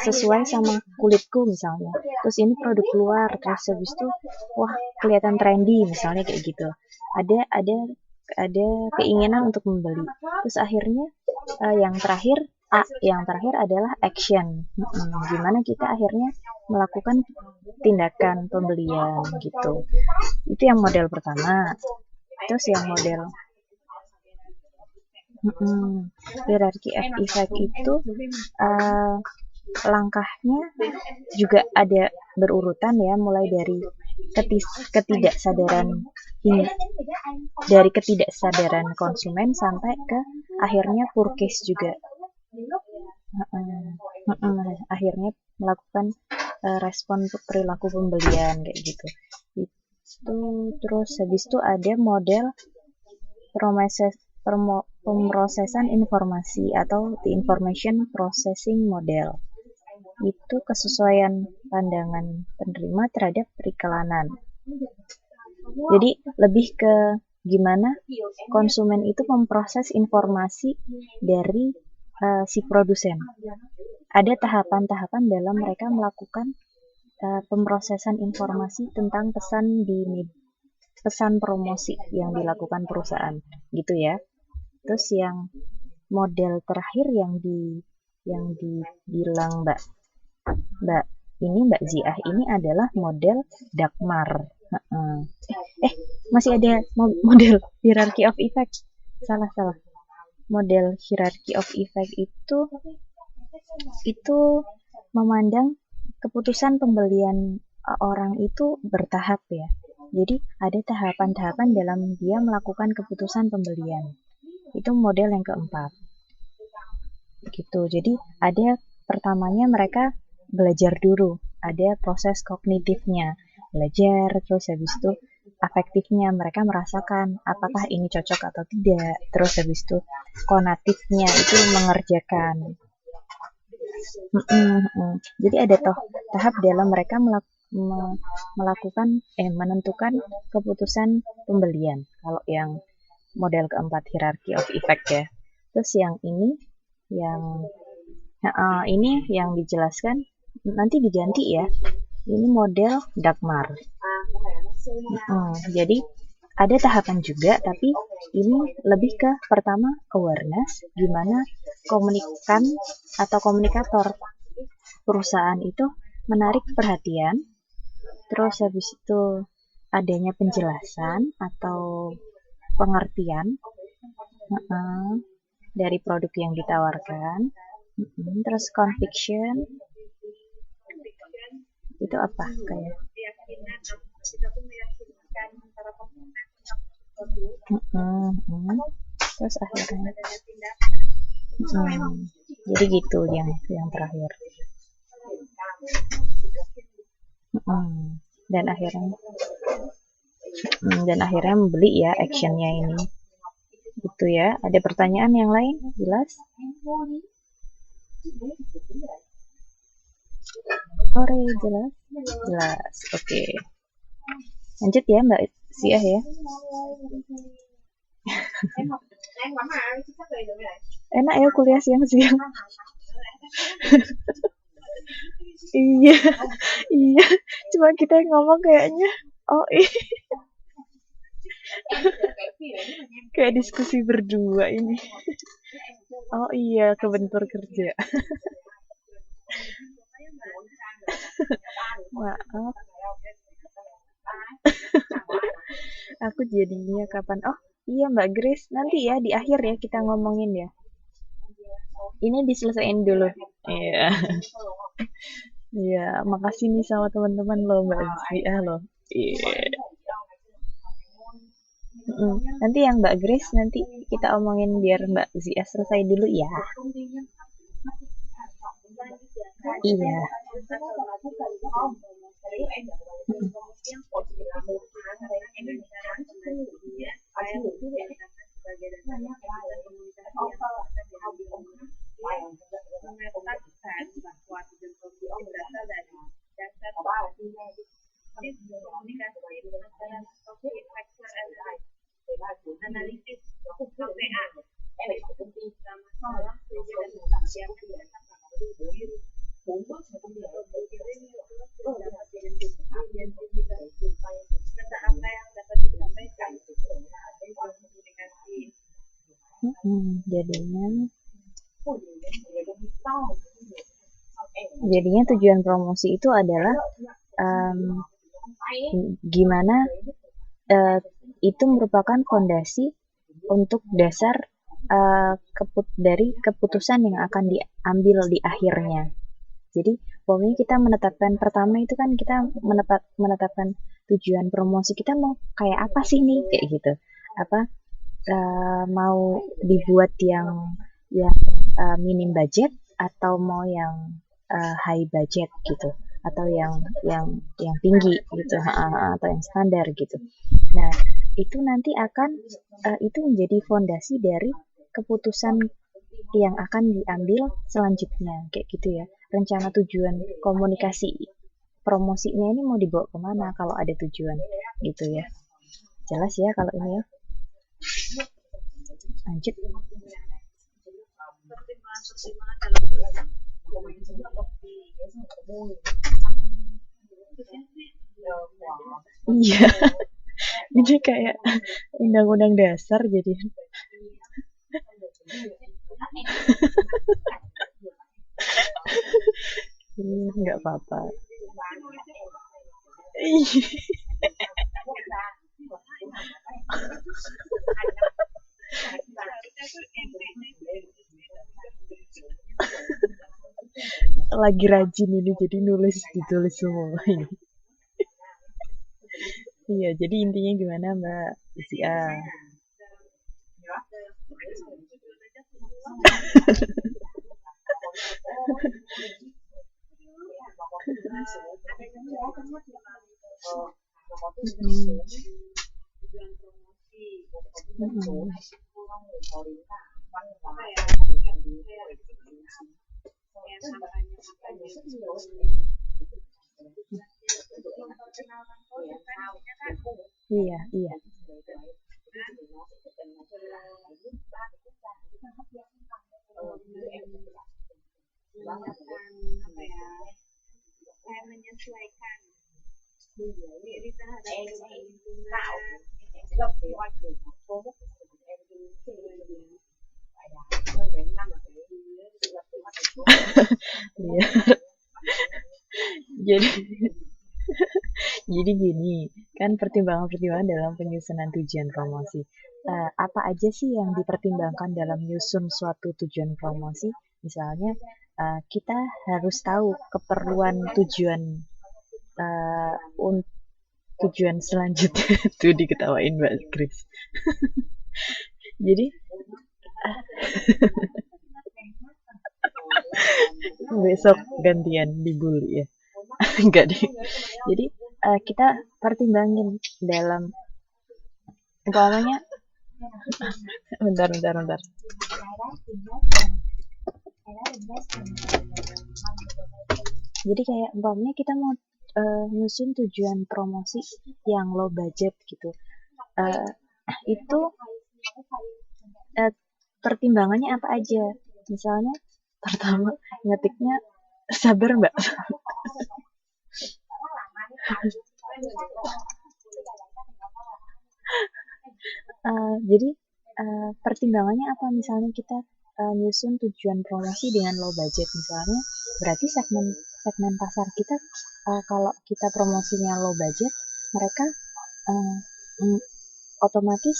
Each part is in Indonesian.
sesuai sama kulitku misalnya. Terus ini produk luar, terus habis itu wah kelihatan trendy misalnya kayak gitu. Ada keinginan untuk membeli. Terus akhirnya yang terakhir adalah action. Gimana kita akhirnya melakukan tindakan pembelian gitu. Itu yang model pertama. Terus yang model hierarchy of effect itu langkahnya juga ada berurutan ya, mulai dari ketidaksadaran konsumen sampai ke akhirnya purchase juga. Akhirnya melakukan respon perilaku pembelian kayak gitu. Itu terus habis itu ada model pemrosesan informasi atau the information processing model. Itu kesesuaian pandangan penerima terhadap periklanan. Jadi lebih ke gimana konsumen itu memproses informasi dari si produsen. Ada tahapan-tahapan dalam mereka melakukan pemrosesan informasi tentang pesan promosi yang dilakukan perusahaan gitu ya. Terus yang model terakhir yang dibilang Mbak Ziah ini adalah model Dagmar. Masih ada model hierarchy of effect. Salah. Model hierarchy of effect itu memandang keputusan pembelian orang itu bertahap ya. Jadi ada tahapan-tahapan dalam dia melakukan keputusan pembelian. Itu model yang keempat. Gitu. Jadi ada pertamanya mereka belajar dulu, ada proses kognitifnya, belajar, terus habis itu afektifnya mereka merasakan apakah ini cocok atau tidak, terus habis itu konatifnya itu mengerjakan. Jadi ada tahap dalam mereka menentukan keputusan pembelian kalau yang model keempat hierarchy of effect ya. Terus yang ini yang dijelaskan nanti diganti ya. Ini model Dagmar. Jadi ada tahapan juga, tapi ini lebih ke pertama awareness, gimana komunikator perusahaan itu menarik perhatian, terus habis itu adanya penjelasan atau pengertian dari produk yang ditawarkan, terus conviction itu apa kayak terus akhirnya jadi gitu yang terakhir dan akhirnya membeli ya actionnya ini gitu ya. Ada pertanyaan yang lain? Jelas? Jelas. Oke. Lanjut ya Mbak Ziah ya. Enak ya kuliah siang-siang. Iya. Cuma kita yang ngomong kayaknya. Kayak diskusi berdua ini. Kebentur kerja. Maaf. Aku jadinya kapan? Mbak Grace, nanti ya di akhir ya kita ngomongin ya. Ini diselesain dulu. Iya. Iya, makasih nih sama teman-teman loh Mbak Ziah loh. Iya. Nanti yang Mbak Grace nanti kita omongin biar Mbak Ziah selesai dulu ya. Iya. jadinya tujuan promosi itu adalah gimana itu merupakan fondasi untuk dasar dari keputusan yang akan diambil di akhirnya. Jadi pokoknya kita menetapkan pertama itu kan kita menetapkan tujuan promosi kita mau kayak apa sih nih, kayak gitu. Apa mau dibuat yang minim budget atau mau yang high budget gitu, atau yang tinggi gitu, atau yang standar gitu. Nah, itu nanti akan itu menjadi fondasi dari keputusan yang akan diambil selanjutnya, kayak gitu ya. Rencana tujuan komunikasi promosinya ini mau dibawa kemana kalau ada tujuan gitu ya. Jelas ya kalau ini ya. Lanjut. Iya. Ini kayak undang-undang dasar jadi. Nggak apa-apa. Lagi rajin ini jadi ditulis semua ini. Iya, jadi intinya gimana Mbak Zia? Iya, iya. Menyesuaikan diri terhadap jadi gini kan, pertimbangan-pertimbangan dalam penyusunan tujuan promosi. Apa aja sih yang dipertimbangkan dalam menyusun suatu tujuan promosi? Misalnya kita harus tahu keperluan tujuan selanjutnya. Tuh diketawain Mbak Chris. Jadi besok gantian dibully ya. Enggak deh. Jadi kita pertimbangin dalam umpamanya bentar. Jadi kayak umpamanya kita mau nyusun tujuan promosi yang low budget gitu. Itu pertimbangannya apa aja? Misalnya pertama ngetiknya sabar Mbak. Jadi pertimbangannya apa? Misalnya kita nyusun tujuan promosi dengan low budget misalnya, berarti segmen pasar kita kalau kita promosinya low budget, mereka otomatis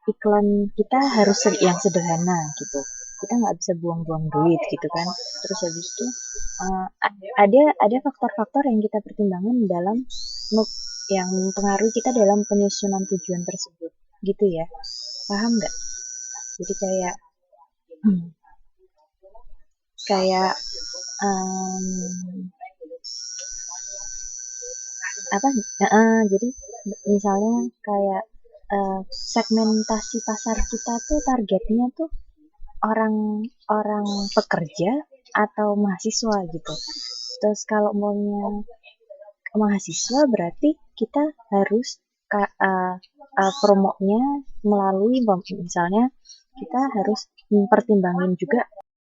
iklan kita harus yang sederhana gitu. Kita nggak bisa buang-buang duit gitu kan. Terus habis itu ada faktor-faktor yang kita pertimbangkan dalam yang mempengaruhi kita dalam penyusunan tujuan tersebut gitu ya. Paham nggak? Jadi kayak jadi misalnya kayak segmentasi pasar kita tuh targetnya tuh orang pekerja atau mahasiswa gitu. Terus kalau maunya mahasiswa berarti kita harus promonya melalui misalnya kita harus mempertimbangin juga